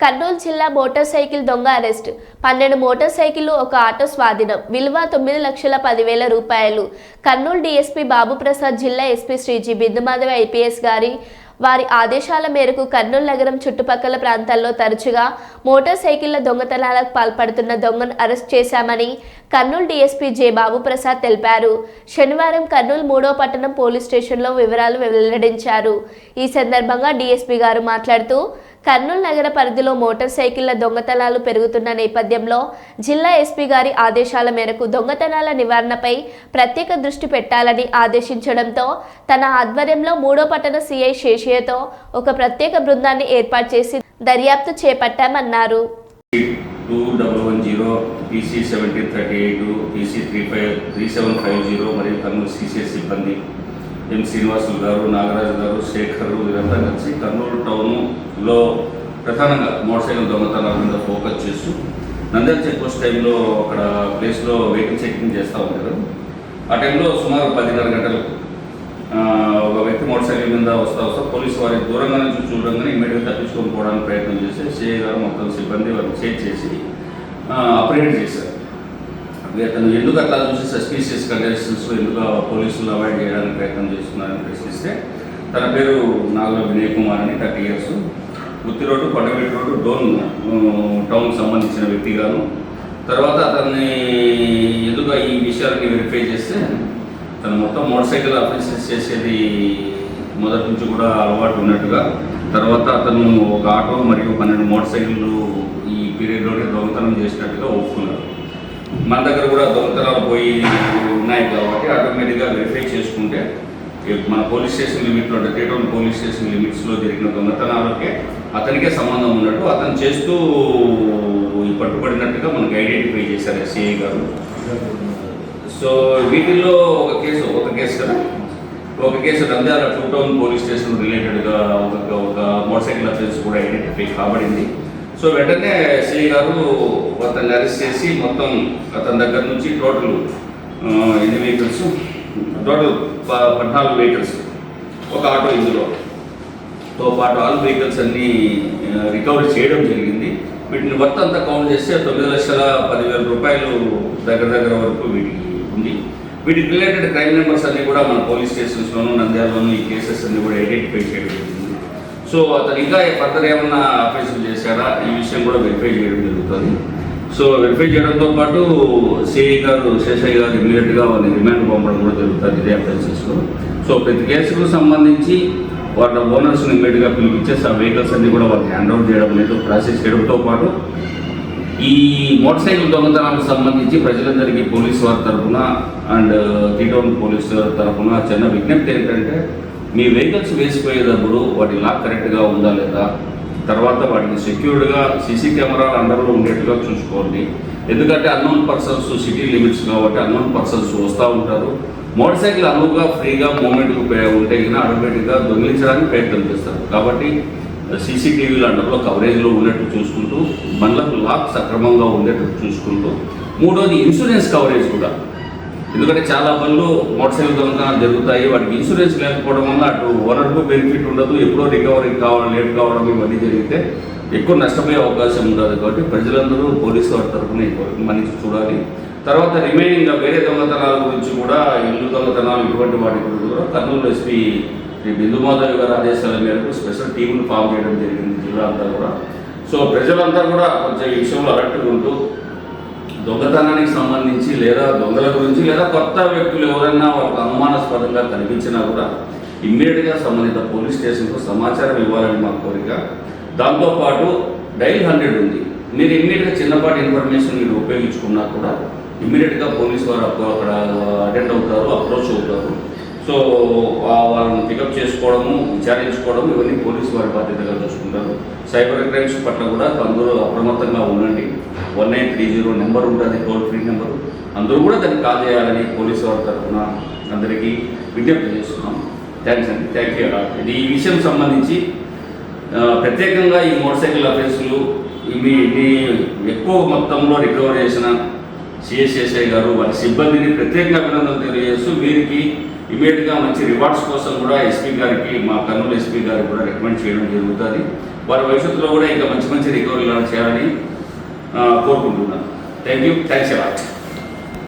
కర్నూలు జిల్లా motor cycle దొంగ arrest 12 motor సైకిళ్లు ఒక ఆటో స్వాధీనం విలువ 9,10,000 రూపాయలు కర్నూలు డీఎస్పీ బాబు ప్రసాద్ జిల్లా SP Shri G Bindumadhavi IPS వారి ఆదేశాల మేరకు కర్నూలు నగరం చుట్టుపక్కల ప్రాంతాల్లో తరచుగా మోటార్ సైకిళ్ల దొంగతనాలకు పాల్పడుతున్న దొంగను అరెస్ట్ చేశామని కర్నూలు డీఎస్పీ జె బాబు ప్రసాద్ తెలిపారు. శనివారం కర్నూలు 3వ పట్టణం పోలీస్ స్టేషన్లో వివరాలు వెల్లడించారు. ఈ సందర్భంగా డీఎస్పీ గారు మాట్లాడుతూ కర్నూలు నగర పరిధిలో మోటార్ సైకిళ్ల దొంగతనాలు పెరుగుతున్న నేపథ్యంలో జిల్లా ఎస్పీ గారి ఆదేశాల మేరకు దొంగతనాల నివారణపై ప్రత్యేక దృష్టి పెట్టాలని ఆదేశించడంతో తన ఆధ్వర్యంలో 3వ పట్టణ సిఐ శేషయ్యతో ఒక ప్రత్యేక బృందాన్ని ఏర్పాటు చేసి దర్యాప్తు చేపట్టామన్నారు. 2110 PC 7038 PC 3750 మరియు కర్నూలు సిసిఎస్ సిబ్బంది ఎం శ్రీనివాసులు గారు, నాగరాజు గారు, శేఖర్ వీరంతా కలిసి కర్నూలు టౌన్లో ప్రధానంగా మోటార్ సైకిల్ దొంగతనాల మీద ఫోకస్ చేస్తూ నంద్యాల చెక్ పోస్ట్ టైంలో అక్కడ ప్లేస్లో వెహికల్ చెకింగ్ చేస్తూ ఉంటారు. ఆ టైంలో సుమారు 10:30 గంటలకు ఒక వ్యక్తి మోటార్ సైకిల్ మీద వస్తా పోలీసు వారి దూరంగా నుంచి చూడంగానే ఇమ్మీడియట్గా తప్పించుకొని పోవడానికి ప్రయత్నం చేసి సిఐ గారు మొత్తం సిబ్బంది వారిని చేజ్ చేసి అప్రిహెండ్ చేశారు. అతను ఎందుకు అట్లా చూసి సస్పీషియస్ కండిషన్స్ ఎందుకు పోలీసులు అవాయిడ్ చేయడానికి ప్రయత్నం చేస్తున్నారని ప్రశ్నిస్తే తన పేరు నాగల వినయ్ కుమార్ అని 30 years, గుత్తి రోడ్డు, కొండవీటి రోడ్డు, డోన్ టౌన్కి సంబంధించిన వ్యక్తిగాను. తర్వాత అతన్ని ఎందుకు ఈ విషయాలని వెరిఫై చేస్తే తను మొత్తం మోటార్ సైకిల్ అఫెన్సెస్ చేసేది మొదటి నుంచి కూడా అలవాటు ఉన్నట్టుగా, తర్వాత అతను ఒక ఆటో మరియు 12 మోటార్ సైకిళ్ళు ఈ పీరియడ్లోనే దొంగతనం చేసినట్టుగా ఒప్పుకున్నారు. మన దగ్గర కూడా దొంగతనాలు పోయి ఉన్నాయి కాబట్టి ఆటోమేటిక్గా వెరిఫై చేసుకుంటే మన పోలీస్ స్టేషన్ లిమిట్లో అంటే టౌన్ పోలీస్ స్టేషన్ లిమిట్స్లో జరిగిన దొంగతనాలకే అతనికే సంబంధం ఉన్నట్టు అతను చేస్తూ పట్టుబడినట్టుగా మనకు ఐడెంటిఫై చేశారు సిఐ గారు. సో వీటిల్లో ఒక case Nandyal town police station రిలేటెడ్గా ఒక మోటార్ సైకిల్ అఫెన్స్ కూడా ఐడెంటిఫై కాబడింది. సో వెంటనే సిఐ గారు అతన్ని అరెస్ట్ చేసి మొత్తం అతని దగ్గర నుంచి టోటల్ ఎన్ని వెహికల్స్, టోటల్ 14 వెహికల్స్, ఒక ఆటో ఇందులోతో పాటు ఆల్ వెహికల్స్ అన్నీ రికవరీ చేయడం జరిగింది. వీటిని వర్త్ అంతా కౌంట్ చేస్తే 9,10,000 రూపాయలు దగ్గర వరకు వీటికి ఉంది. వీటికి రిలేటెడ్ క్రైమ్ నెంబర్స్ అన్నీ కూడా మన పోలీస్ స్టేషన్స్లోనూ నంద్యాలలోనూ ఈ కేసెస్ అన్నీ కూడా ఐడెంటిఫై చేయడం జరిగింది. సో అతను ఇంకా ఫర్దర్ ఏమన్నా అఫెన్సులు చేశారా ఈ విషయం కూడా వెరిఫై చేయడం జరుగుతుంది. సో వెరిఫై చేయడంతో పాటు సిఐ గారు శేషయ్య గారు ఇమీడియట్గా వాళ్ళని రిమాండ్ పంపడం కూడా జరుగుతుంది ఇదే అఫెన్సెస్లో. సో ప్రతి కేసుకు సంబంధించి వాళ్ళ ఓనర్స్ని ఇమీడియట్గా పిలిపించేసి ఆ వెహికల్స్ అన్నీ కూడా వాళ్ళకి హ్యాండ్ అవుట్ చేయడం అనేది ప్రాసెస్ చేయడంతో పాటు ఈ మోటార్ సైకిల్ దొంగతనాలకు సంబంధించి ప్రజలందరికీ పోలీసు వారి తరఫున అండ్ టౌన్ పోలీసు తరఫున చిన్న విజ్ఞప్తి ఏంటంటే, మీ వెహికల్స్ వేసిపోయేటప్పుడు వాటి లాక్ కరెక్ట్గా ఉందా లేదా, తర్వాత వాటిని సెక్యూర్డ్గా సీసీ కెమెరాలు అండర్లో ఉండేట్టుగా చూసుకోండి. ఎందుకంటే అన్నోన్ పర్సన్స్ సిటీ లిమిట్స్ కాబట్టి అన్నోన్ పర్సన్స్ వస్తూ ఉంటారు. మోటార్ సైకిల్ అనువుగా ఫ్రీగా మూవ్మెంట్కి ఉంటే కన్నా ఆటోమేటిక్గా దొంగిలించడానికి ప్రయత్నం చేస్తారు. కాబట్టి సీసీటీవీలు అండర్లో కవరేజ్లో ఉన్నట్టు చూసుకుంటూ, బండ్లకు లాక్ సక్రమంగా ఉండేట్టు చూసుకుంటూ, మూడోది ఇన్సూరెన్స్ కవరేజ్ కూడా. ఎందుకంటే చాలా బండ్లు మోటార్ సైకిల్ దొంగతనాలు జరుగుతాయి, వాటికి ఇన్సూరెన్స్ లేకపోవడం వల్ల అటు ఓనర్కు బెనిఫిట్ ఉండదు, ఎప్పుడో రికవరీ లేట్ కావడం ఇవన్నీ జరిగితే ఎక్కువ నష్టపోయే అవకాశం ఉండదు. కాబట్టి ప్రజలందరూ పోలీసు వారి తరఫున మనిషి చూడాలి. తర్వాత రిమైనింగ్ వేరే దొంగతనాల గురించి కూడా, ఇల్లు దొంగతనాలు ఇటువంటి వాటి గురించి కూడా కర్నూలు ఎస్పీ శ్రీ బిందుమాధవి గారి ఆదేశాల మేరకు స్పెషల్ టీంను ఫామ్ చేయడం జరిగింది జిల్లా అంతా కూడా. సో ప్రజలంతా కూడా కొంచెం ఈ విషయంలో అలర్ట్గా ఉంటూ దొంగతనానికి సంబంధించి లేదా దొంగల గురించి లేదా కొత్త వ్యక్తులు ఎవరైనా వాళ్ళకు అనుమానాస్పదంగా కనిపించినా కూడా ఇమ్మీడియట్గా సంబంధిత పోలీస్ స్టేషన్కు సమాచారం ఇవ్వాలని మా కోరిక. దాంతోపాటు డైల్ 100 ఉంది. మీరు ఇమ్మీడియట్గా చిన్నపాటి ఇన్ఫర్మేషన్ మీరు ఉపయోగించుకున్నా కూడా ఇమ్మీడియట్గా పోలీసు వారు అక్కడ అటెండ్ అవుతారు, అప్రోచ్ అవుతారు. సో వాళ్ళని పికప్ చేసుకోవడము, విచారించుకోవడం ఇవన్నీ పోలీసు వారి బాధ్యతగా చూసుకుంటారు. సైబర్ క్రైమ్స్ పట్ల కూడా అందరూ అప్రమత్తంగా ఉండండి. 1930 నెంబర్ ఉంటుంది, టోల్ ఫ్రీ నెంబరు. అందరూ కూడా దాన్ని కాల్ చేయాలని పోలీసు వారి తరఫున అందరికీ విజ్ఞప్తి చేస్తున్నాం. థ్యాంక్స్ అండి, థ్యాంక్ యూ. ఇది ఈ విషయం సంబంధించి ప్రత్యేకంగా ఈ మోటార్ సైకిల్ అఫెన్సులు ఇవి ఎక్కువ మొత్తంలో రికవర్ చేసిన సిఎస్ఎస్ఐ గారు వారి సిబ్బందిని ప్రత్యేకంగా అభినందనలు తెలియజేస్తూ వీరికి ఇమీడియట్గా మంచి రివార్డ్స్ కోసం కూడా ఎస్పీ గారికి, మా కర్నూలు ఎస్పీ గారికి కూడా రికమెండ్ చేయడం జరుగుతుంది. వారి భవిష్యత్తులో కూడా ఇంకా మంచి మంచి రికవరీలను చేయాలని కోరుకుంటున్నాను. Thank you, thanks a lot.